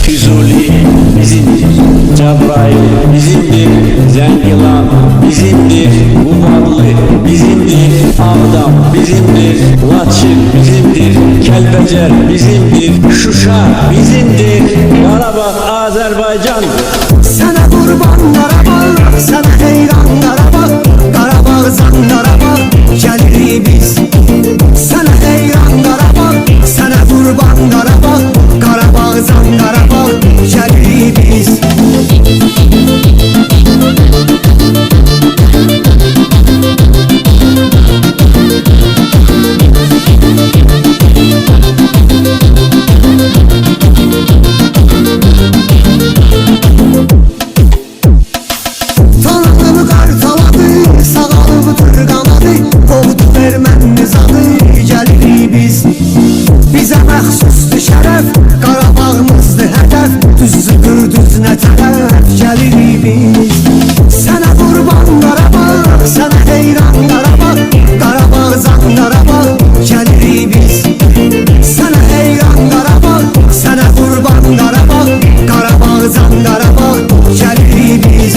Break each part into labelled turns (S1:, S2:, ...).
S1: Füzuli bizimdir, Cəbrayıl bizimdir, Zəngilan bizimdir, Qubadlı bizimdir, Ağdam bizimdir, Laçın bizimdir, Kəlbəcər bizimdir, Şuşa bizimdir, Qarabağ Azərbaycandır.
S2: Sənə qurban Qarabağ, sənə heyran Qarabağ, Qarabağ-zan Qarabağ, gəlirik biz. Sənə heyran Qarabağ, sənə qurban Qarabağ, Qarabağ-zan Qarabağ, gəlirik biz. Bizə məxsusdur şərəf, Qarabağımızdır hədəf, düzdür düz nə tərəf, gəlirik biz. Sənə qurban Qarabağ, sənə heyran Qarabağ, Qarabağ-zan Qarabağ, gəlirik biz. Sənə heyran Qarabağ, sənə qurban Qarabağ, Qarabağ-zan Qarabağ, gəlirik biz.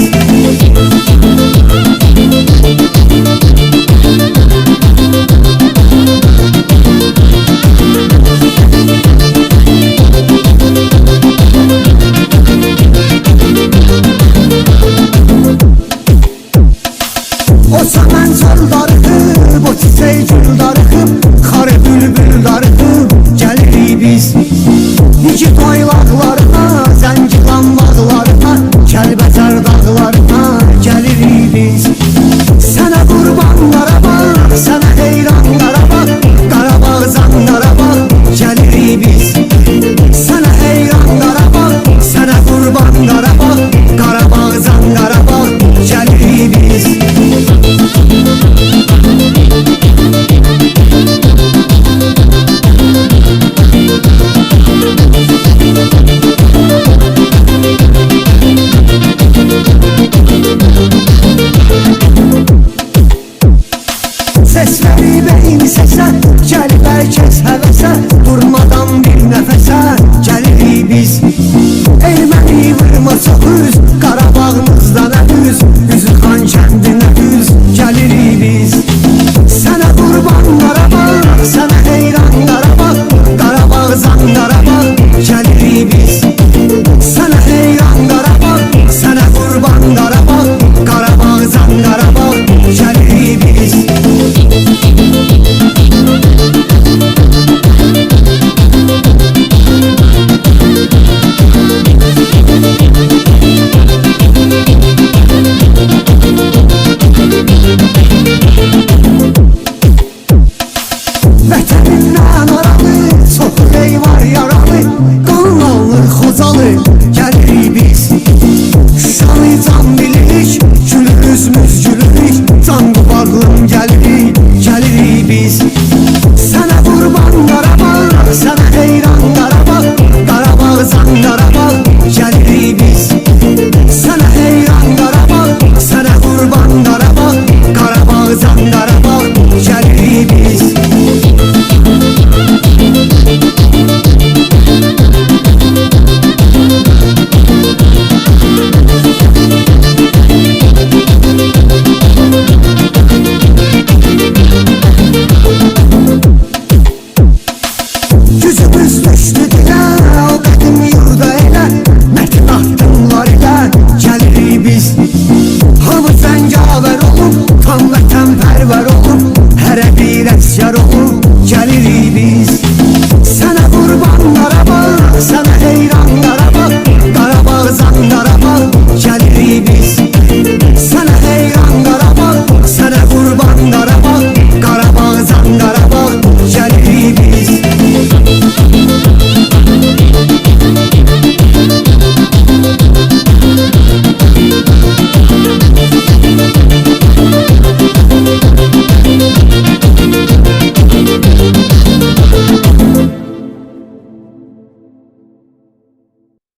S2: O səmən çöldarıqıb, o çiçək güldarıqıb, xarı bülbül darıqıb, gəlirik biz. İki toylaqlarına, Zəngilan bağlarına, Kəlbəcər dağlarına, gəlirik biz. Sənə qurban Qarabağ, sənə heyran Qarabağ, Qarabağ-zan Qarabağ, gəlirik biz. Sənə heyran Qarabağ, sənə qurban Qarabağ, Qarabağ-zan Qarabağ, gəlirik biz. Səsləri beyni səsə, gəlib ərkəz həvəsə, durmadan bir nəfəsə, gəlirik biz. Erməni vurma çox üz, Qarabağımızdan əbüz, üzü xan kəndinə üz, gəlirik biz. Sənə qurban Qarabağ, sənə heyran Qarabağ, Qarabağ-zan Qarabağ, gəlirik biz. Sənə heyran Qarabağ, sənə qurban Qarabağ, Qarabağ-zan Qarabağ, gəlirik biz. Vətənindən aralı, çox ürək var yaralı, qan alır Xocalı, gəlirik biz. Şuşanı can bilirik, gülürüzmüz gülürük, can qubadlım gəlirik, gəlirik biz. Sənə qurban Qarabağ, sənə heyran Qarabağ, Qarabağ-zan Qarabağ, gəlirik biz. Sənə heyran Qarabağ, sənə qurban Qarabağ, Qarabağ-zan Qarabağ, gəlirik biz. Gücümüz düşdü dilə, o qədim yurda elə, mətin addımlar ilə, gəlirik biz. Hamı cəngavər olub, tam vətənpərvər olub, hərə bir əsgər olub, gəlirik biz.